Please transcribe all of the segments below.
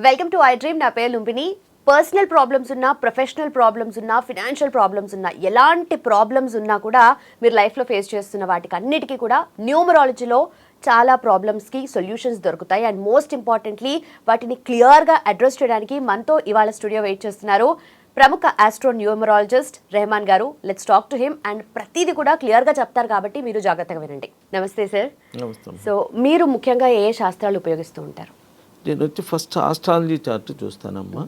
Welcome to I dream. నా పేరు Lumbini. Personal problems ఉన్నా, ప్రొఫెషనల్ ప్రాబ్లమ్స్ ఉన్నా, ఫినాన్షియల్ ప్రాబ్లమ్స్ ఉన్నా, ఎలాంటి ప్రాబ్లమ్స్ ఉన్నా కూడా మీరు లైఫ్లో ఫేస్ చేస్తున్న వాటికి అన్నిటికీ కూడా న్యూమరాలజీలో చాలా ప్రాబ్లమ్స్కి సొల్యూషన్స్ దొరుకుతాయి. అండ్ మోస్ట్ ఇంపార్టెంట్లీ వాటిని క్లియర్గా అడ్రస్ చేయడానికి మనతో ఇవాళ స్టూడియో వెయిట్ చేస్తున్నారు ప్రముఖ ఆస్ట్రో న్యూమరాలజిస్ట్ రెహమాన్ గారు. Let's talk to him. And ప్రతిదీ కూడా క్లియర్గా చెప్తారు కాబట్టి మీరు జాగ్రత్తగా వినండి. నమస్తే సార్. సో మీరు ముఖ్యంగా ఏ శాస్త్రాలు ఉపయోగిస్తూ ఉంటారు? నేను వచ్చి ఫస్ట్ ఆస్ట్రాలజీ చార్ట్ చూస్తానమ్మా.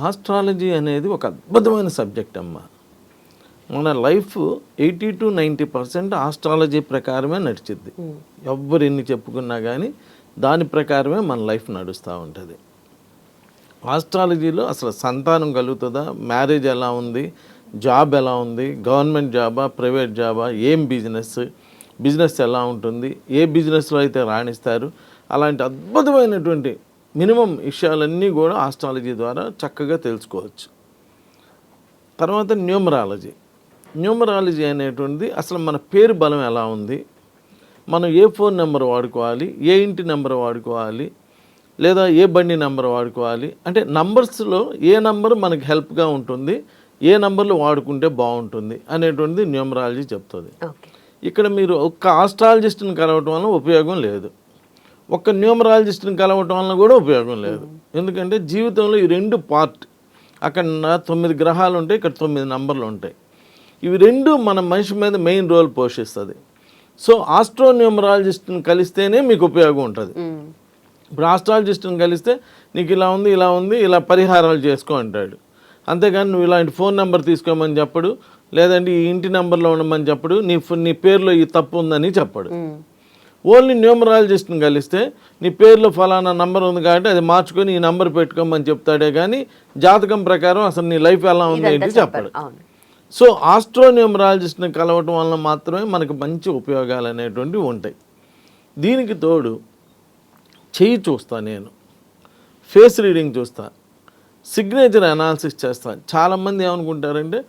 ఆస్ట్రాలజీ అనేది ఒక అద్భుతమైన సబ్జెక్ట్ అమ్మా. మన లైఫ్ 80 to 90% ఆస్ట్రాలజీ ప్రకారమే నడిచిద్ది. ఎవ్వరు ఎన్ని చెప్పుకున్నా కానీ దాని ప్రకారమే మన లైఫ్ నడుస్తూ ఉంటుంది. ఆస్ట్రాలజీలో అసలు సంతానం కలుగుతుందా, మ్యారేజ్ ఎలా ఉంది, జాబ్ ఎలా ఉంది, గవర్నమెంట్ జాబా, ప్రైవేట్ జాబా, ఏం బిజినెస్ ఎలా ఉంటుంది, ఏ బిజినెస్లో అయితే రాణిస్తారు, అలాంటి అద్భుతమైనటువంటి మినిమం విషయాలన్నీ కూడా ఆస్ట్రాలజీ ద్వారా చక్కగా తెలుసుకోవచ్చు. తర్వాత న్యూమరాలజీ అనేటువంటిది అసలు మన పేరు బలం ఎలా ఉంది, మనం ఏ ఫోన్ నెంబర్ వాడుకోవాలి, ఏ ఇంటి నెంబర్ వాడుకోవాలి, లేదా ఏ బండి నెంబర్ వాడుకోవాలి, అంటే నంబర్స్లో ఏ నంబర్ మనకి హెల్ప్గా ఉంటుంది, ఏ నంబర్లు వాడుకుంటే బాగుంటుంది అనేటువంటిది న్యూమరాలజీ చెప్తుంది. ఇక్కడ మీరు ఒక్క ఆస్ట్రాలజిస్ట్ని కలవటం వల్ల ఉపయోగం లేదు, ఒక్క న్యూమరాలజిస్ట్ని కలవటం వలన కూడా ఉపయోగం లేదు. ఎందుకంటే జీవితంలో ఈ రెండు పార్ట్, అక్కడ 9 గ్రహాలు ఉంటాయి, ఇక్కడ 9 నంబర్లు ఉంటాయి. ఇవి రెండు మన మనిషి మీద మెయిన్ రోల్ పోషిస్తుంది. సో ఆస్ట్రో న్యూమరాలజిస్ట్ని కలిస్తేనే మీకు ఉపయోగం ఉంటుంది. ఇప్పుడు ఆస్ట్రాలజిస్ట్ని కలిస్తే నీకు ఇలా ఉంది, ఇలా ఉంది, ఇలా పరిహారాలు చేసుకో అంటాడు. అంతేగాని నువ్వు ఇలాంటి ఫోన్ నెంబర్ తీసుకోమని చెప్పడు, లేదంటే ఈ ఇంటి నెంబర్లో ఉండమని చెప్పడు, నీ పేరులో ఈ తప్పు ఉందని చెప్పడు. ఓన్లీ న్యూమరాలజిస్ట్ని కలిస్తే నీ పేరులో ఫలానా నంబర్ ఉంది కాబట్టి అది మార్చుకొని ఈ నంబర్ పెట్టుకోమని చెప్తాడే కానీ జాతకం ప్రకారం అసలు నీ లైఫ్ ఎలా ఉంది ఏంటి చెప్పడు. సో ఆస్ట్రో న్యూమరాలజిస్ట్ని కలవటం వలన మాత్రమే మనకు మంచి ఉపయోగాలు అనేటువంటివి ఉంటాయి. దీనికి తోడు చెయ్యి చూస్తా, నేను ఫేస్ రీడింగ్ చూస్తా, సిగ్నేచర్ అనాలిసిస్ చేస్తా. చాలామంది ఏమనుకుంటారంటే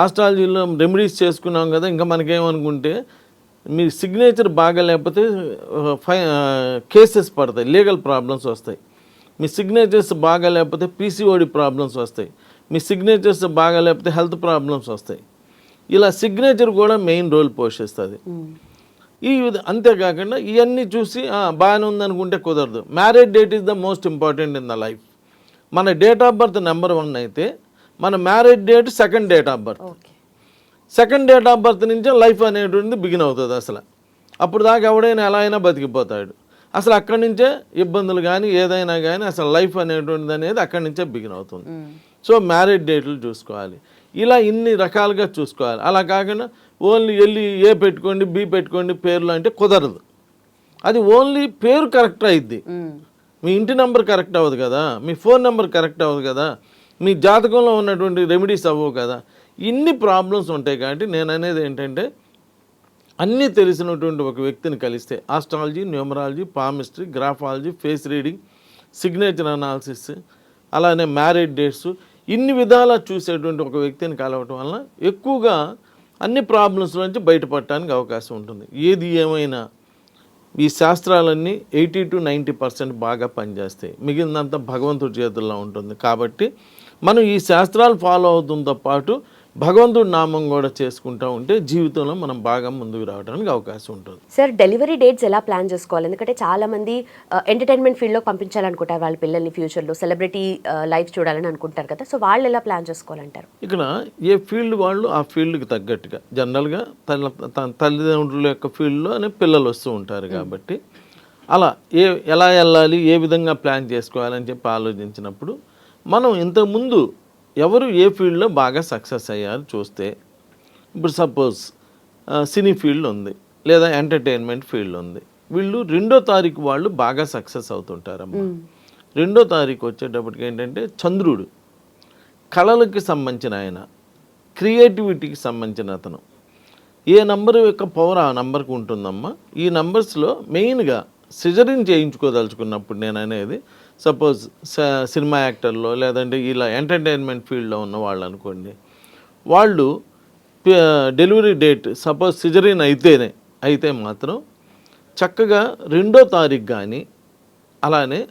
ఆస్ట్రాలజీలో రెమెడీస్ చేసుకున్నాం కదా, ఇంకా మనకేమనుకుంటే మీ సిగ్నేచర్ బాగా లేకపోతే కేసెస్ పడతాయి, లీగల్ ప్రాబ్లమ్స్ వస్తాయి. మీ సిగ్నేచర్స్ బాగా లేకపోతే పీసీఓడి ప్రాబ్లమ్స్ వస్తాయి, మీ సిగ్నేచర్స్ బాగా లేకపోతే హెల్త్ ప్రాబ్లమ్స్ వస్తాయి. ఇలా సిగ్నేచర్ కూడా మెయిన్ రోల్ పోషిస్తుంది. అంతేకాకుండా ఇవన్నీ చూసి బాగానే ఉందనుకుంటే కుదరదు. Marriage date is the most important in the life. మన డేట్ ఆఫ్ బర్త్ నెంబర్ 1 అయితే మన marriage date second date of birth. Second date of birth నుంచే లైఫ్ అనేటువంటిది బిగిన్ అవుతుంది. అసలు అప్పుడు దాకా ఎవడైనా ఎలా అయినా బతికిపోతాడు. అసలు అక్కడి నుంచే ఇబ్బందులు కానీ ఏదైనా కానీ అసలు లైఫ్ అనేటువంటిది అనేది అక్కడి నుంచే బిగిన్ అవుతుంది. సో మ్యారేజ్ డేట్లు చూసుకోవాలి, ఇలా ఇన్ని రకాలుగా చూసుకోవాలి. అలా కాకుండా ఓన్లీ వెళ్ళి ఏ పెట్టుకోండి బి పెట్టుకోండి పేర్లు అంటే కుదరదు. అది ఓన్లీ పేరు కరెక్ట్ అయింది, మీ ఇంటి నెంబర్ కరెక్ట్ అవ్వదు కదా, మీ ఫోన్ నెంబర్ కరెక్ట్ అవ్వదు కదా, మీ జాతకంలో ఉన్నటువంటి రెమెడీస్ అవ్వవు కదా. ఇన్ని ప్రాబ్లమ్స్ ఉంటాయి. కాబట్టి నేను అనేది ఏంటంటే అన్నీ తెలిసినటువంటి ఒక వ్యక్తిని కలిస్తే astrology, numerology, palmistry, graphology, face reading, signature analysis, అలానే మ్యారేజ్ డేట్స్, ఇన్ని విధాలా చూసేటువంటి ఒక వ్యక్తిని కలవటం వలన ఎక్కువగా అన్ని ప్రాబ్లమ్స్ నుంచి బయటపడటానికి అవకాశం ఉంటుంది. ఏది ఏమైనా ఈ శాస్త్రాలన్నీ 80 to 90% బాగా పనిచేస్తాయి, మిగిలినంతా భగవంతుడి చేతుల్లో ఉంటుంది. కాబట్టి మనం ఈ శాస్త్రాలు ఫాలో అవుతుంతో పాటు భగవంతుడి నామం కూడా చేసుకుంటూ ఉంటే జీవితంలో మనం బాగా ముందుకు రావడానికి అవకాశం ఉంటుంది. సార్, డెలివరీ డేట్స్ ఎలా ప్లాన్ చేసుకోవాలి? ఎందుకంటే చాలా మంది ఎంటర్టైన్మెంట్ ఫీల్డ్లో పంపించాలనుకుంటారు వాళ్ళ పిల్లల్ని, ఫ్యూచర్లో సెలబ్రిటీ లైఫ్ చూడాలని అనుకుంటారు కదా. సో వాళ్ళు ఎలా ప్లాన్ చేసుకోవాలంటారు? ఇక్కడ ఏ ఫీల్డ్ వాళ్ళు ఆ ఫీల్డ్కి తగ్గట్టుగా జనరల్గా తల్లిదండ్రుల యొక్క ఫీల్డ్లోనే పిల్లలు వస్తూ ఉంటారు. కాబట్టి అలా ఎలా వెళ్ళాలి, ఏ విధంగా ప్లాన్ చేసుకోవాలని చెప్పి ఆలోచించినప్పుడు మనం ఇంతకుముందు ఎవరు ఏ ఫీల్డ్లో బాగా సక్సెస్ అయ్యారు చూస్తే, ఇప్పుడు సపోజ్ సినీ ఫీల్డ్ ఉంది లేదా ఎంటర్టైన్మెంట్ ఫీల్డ్ ఉంది, వీళ్ళు 2వ తారీఖు వాళ్ళు బాగా సక్సెస్ అవుతుంటారమ్మా. 2వ తారీఖు వచ్చేటప్పటికి ఏంటంటే చంద్రుడు కళలకి సంబంధించిన ఆయన, క్రియేటివిటీకి సంబంధించిన అతను. ఏ నంబర్ యొక్క పవర్ ఆ నంబర్కి ఉంటుందమ్మా. ఈ నంబర్స్లో మెయిన్గా సిజరీన్ చేయించుకోదలుచుకున్నప్పుడు నేను అనేది సపోజ్ సినిమా యాక్టర్లో లేదంటే ఇలా ఎంటర్టైన్మెంట్ ఫీల్డ్లో ఉన్న వాళ్ళు అనుకోండి, వాళ్ళు డెలివరీ డేట్ సపోజ్ సిజరీన్ అయితే మాత్రం చక్కగా 2వ తారీఖు కానీ అలానే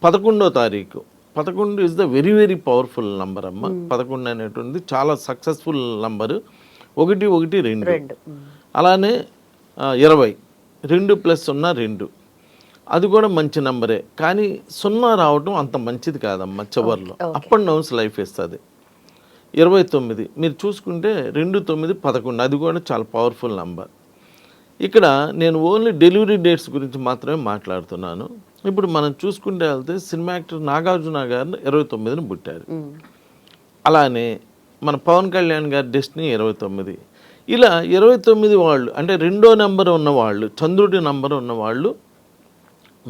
11వ తారీఖు 11 is the very very powerful number అమ్మ. 11 అనేటువంటిది చాలా సక్సెస్ఫుల్ నంబరు. 1 1 2 అలానే 20 2 + 0 2 అది కూడా మంచి నంబరే. కానీ 0 రావటం అంత మంచిది కాదమ్మా చివర్లో. అప్ అండ్ డౌన్స్ లైఫ్ ఇస్తుంది. 29 మీరు చూసుకుంటే 2 9 11 అది కూడా చాలా పవర్ఫుల్ నంబర్. ఇక్కడ నేను ఓన్లీ డెలివరీ డేట్స్ గురించి మాత్రమే మాట్లాడుతున్నాను. ఇప్పుడు మనం చూసుకుంటే వెళ్తే సినిమా యాక్టర్ నాగార్జున గారు 29న పుట్టారు. అలానే మన పవన్ కళ్యాణ్ గారి డెస్టినీ 29. ఇలా 29 వాళ్ళు అంటే 2వ నెంబర్ ఉన్నవాళ్ళు, చంద్రుడి నెంబర్ ఉన్నవాళ్ళు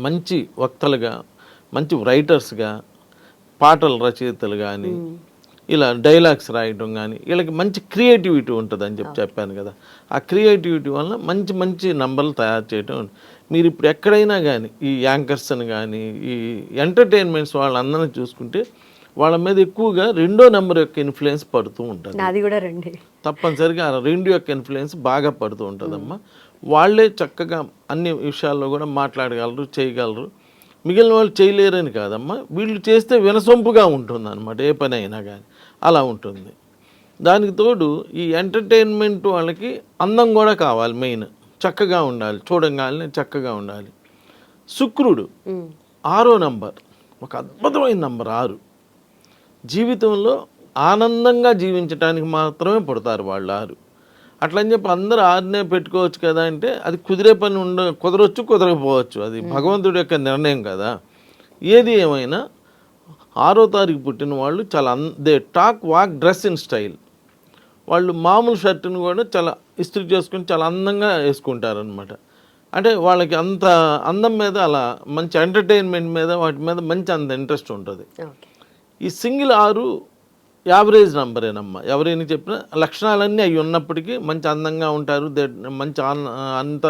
మంచి వక్తలుగా, మంచి రైటర్స్గా, పాటల రచయితలు కానీ, ఇలా డైలాగ్స్ రాయటం కానీ, వీళ్ళకి మంచి క్రియేటివిటీ ఉంటుందని చెప్పాను కదా. ఆ క్రియేటివిటీ వల్ల మంచి మంచి నంబర్లు తయారు చేయటం. మీరు ఇప్పుడు ఎక్కడైనా కానీ ఈ యాంకర్స్ని కానీ ఈ ఎంటర్టైన్మెంట్స్ వాళ్ళందరినీ చూసుకుంటే వాళ్ళ మీద ఎక్కువగా 2వ నెంబర్ యొక్క ఇన్ఫ్లుయెన్స్ పడుతూ ఉంటుంది. అది కూడా 2 తప్పనిసరిగా 2 యొక్క ఇన్ఫ్లుయెన్స్ బాగా పడుతూ ఉంటుందమ్మా. వాళ్ళే చక్కగా అన్ని విషయాల్లో కూడా మాట్లాడగలరు, చేయగలరు. మిగిలిన వాళ్ళు చేయలేరని కాదమ్మా, వీళ్ళు చేస్తే వినసొంపుగా ఉంటుంది అనమాట. ఏ పని అయినా కానీ అలా ఉంటుంది. దానికి తోడు ఈ ఎంటర్టైన్మెంట్ వాళ్ళకి అందం కూడా కావాలి. మెయిన్ చక్కగా ఉండాలి, చూడంగానే చక్కగా ఉండాలి. శుక్రుడు 6వ నంబర్ ఒక అద్భుతమైన నంబర్ 6. జీవితంలో ఆనందంగా జీవించడానికి మాత్రమే పుడతారు వాళ్ళు 6. అట్లని చెప్పి అందరూ 6నే పెట్టుకోవచ్చు కదా అంటే అది కుదిరే పని కుదరవచ్చు, కుదరకపోవచ్చు. అది భగవంతుడి యొక్క నిర్ణయం కదా. ఏది ఏమైనా 6వ తారీఖు పుట్టిన వాళ్ళు చాలా they talk, walk, dress in style. వాళ్ళు మామూలు షర్టును కూడా చాలా ఇస్త్రీ చేసుకుని చాలా అందంగా వేసుకుంటారనమాట. అంటే వాళ్ళకి అంత అందం మీద, అలా మంచి ఎంటర్టైన్మెంట్ మీద, వాటి మీద మంచి అంత ఇంట్రెస్ట్ ఉంటుంది. ఈ సింగిల్ 6 యావరేజ్ నంబరేనమ్మా. ఎవరైనా చెప్పినా లక్షణాలన్నీ అవి ఉన్నప్పటికీ మంచి అందంగా ఉంటారు, మంచి అంత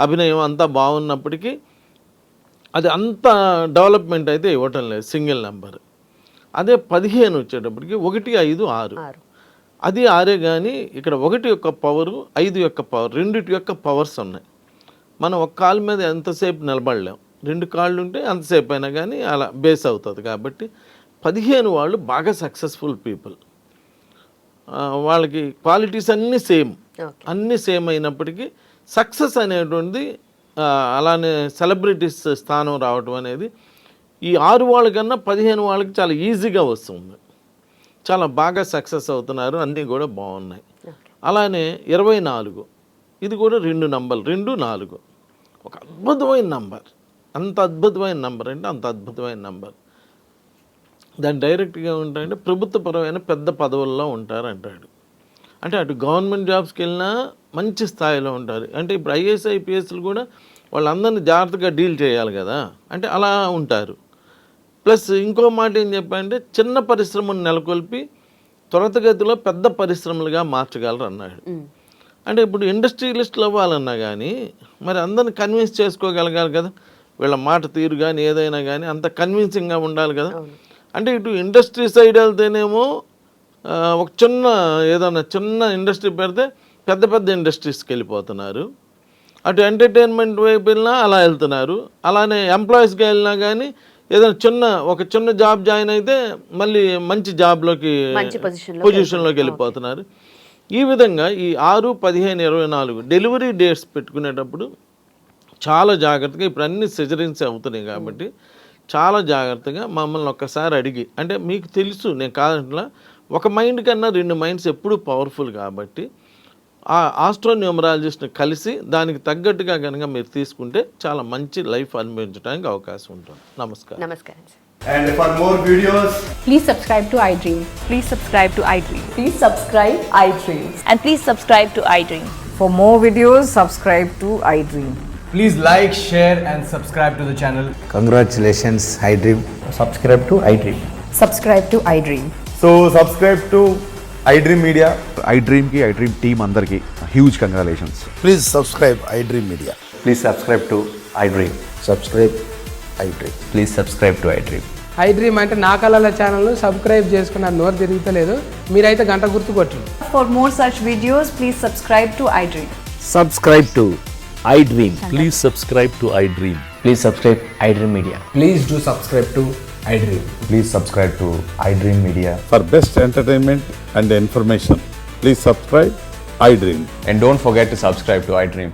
అభినయం అంతా బాగున్నప్పటికీ అది అంత డెవలప్మెంట్ అయితే ఇవ్వటం లేదు సింగిల్ నెంబర్. అదే 15 వచ్చేటప్పటికి 1 5 6 అది 6 కానీ ఇక్కడ 1 యొక్క పవరు, 5 యొక్క పవర్, రెండిటి యొక్క పవర్స్ ఉన్నాయి. మనం ఒక కాలు మీద ఎంతసేపు నిలబడలేం, 2 కాళ్ళు ఉంటే అంతసేపు అయినా కానీ అలా బేస్ అవుతుంది. కాబట్టి 15 వాళ్ళు బాగా సక్సెస్ఫుల్ పీపుల్. వాళ్ళకి క్వాలిటీస్ అన్నీ సేమ్ అయినప్పటికీ సక్సెస్ అనేటువంటిది అలానే సెలబ్రిటీస్ స్థానం రావటం అనేది ఈ 6 వాళ్ళకన్నా 15 వాళ్ళకి చాలా ఈజీగా వస్తుంది. చాలా బాగా సక్సెస్ అవుతున్నారు, అన్నీ కూడా బాగున్నాయి. అలానే 24 ఇది కూడా 2 నంబర్లు, 2 4 ఒక అద్భుతమైన నంబర్. అంత అద్భుతమైన నంబర్ అంటే అంత అద్భుతమైన నంబర్. దాని డైరెక్ట్గా ఉంటాయంటే ప్రభుత్వపరమైన పెద్ద పదవుల్లో ఉంటారు అంటాడు. అంటే అటు గవర్నమెంట్ జాబ్స్కి వెళ్ళినా మంచి స్థాయిలో ఉంటారు. అంటే ఇప్పుడు ఐఏఎస్ ఐపీఎస్లు కూడా వాళ్ళందరినీ జాగ్రత్తగా డీల్ చేయాలి కదా, అంటే అలా ఉంటారు. ప్లస్ ఇంకో మాట ఏం చెప్పాలంటే చిన్న పరిశ్రమను నెలకొల్పి త్వరితగతిలో పెద్ద పరిశ్రమలుగా మార్చగలరు అన్నాడు. అంటే ఇప్పుడు ఇండస్ట్రియలిస్టులు అవ్వాలన్నా కానీ మరి అందరిని కన్విన్స్ చేసుకోగలగాలి కదా. వీళ్ళ మాట తీరు కానీ ఏదైనా కానీ అంత కన్విన్సింగ్గా ఉండాలి కదా. అంటే ఇటు ఇండస్ట్రీ సైడ్ వెళ్తేనేమో ఒక చిన్న ఇండస్ట్రీ పెడితే పెద్ద పెద్ద ఇండస్ట్రీస్కి వెళ్ళిపోతున్నారు. అటు ఎంటర్టైన్మెంట్ వైపు వెళ్ళినా అలా వెళ్తున్నారు. అలానే ఎంప్లాయీస్గా వెళ్ళినా కానీ ఏదైనా ఒక చిన్న జాబ్ జాయిన్ అయితే మళ్ళీ మంచి జాబ్లోకి పొజిషన్లోకి వెళ్ళిపోతున్నారు. ఈ విధంగా ఈ 6 15 24 డెలివరీ డేట్స్ పెట్టుకునేటప్పుడు చాలా జాగ్రత్తగా, ఇప్పుడు అన్ని సిజరీన్స్ అవుతున్నాయి కాబట్టి చాలా జాగ్రత్తగా మమ్మల్ని ఒక్కసారి అడిగి, అంటే మీకు తెలుసు నేను కాదంట్లా, ఒక మైండ్ కన్నా 2 మైండ్స్ ఎప్పుడూ పవర్ఫుల్ కాబట్టి ఆ ఆస్ట్రోన్యూమరాలజిస్ట్ని కలిసి దానికి తగ్గట్టుగా కనుక మీరు తీసుకుంటే చాలా మంచి లైఫ్ అనుభవించడానికి అవకాశం ఉంటుంది. నమస్కారం. And for more videos, please subscribe to iDream. Please subscribe to iDream. Please subscribe iDream. And please subscribe to iDream. For more videos, subscribe to iDream. please like, share and subscribe to the channel. Congratulations, iDream. Subscribe to iDream. Subscribe to iDream. So subscribe to iDream Media. iDream ki iDream team andarki huge congratulations. Please subscribe iDream Media. Please subscribe to iDream. Subscribe iDream. Please subscribe to iDream. iDream అంటే నా కళల ఛానల్ను subscribe చేసుకున్న నోరు తిరుగుతలేదు, మీరైతే గంట గుర్తు కొట్టండి. For more such videos, please subscribe to iDream. Subscribe to iDream. Please subscribe to iDream. Please subscribe iDream Media. Please do subscribe to iDream. Please subscribe to iDream Media. For best entertainment and information, please subscribe iDream. And don't forget to subscribe to iDream.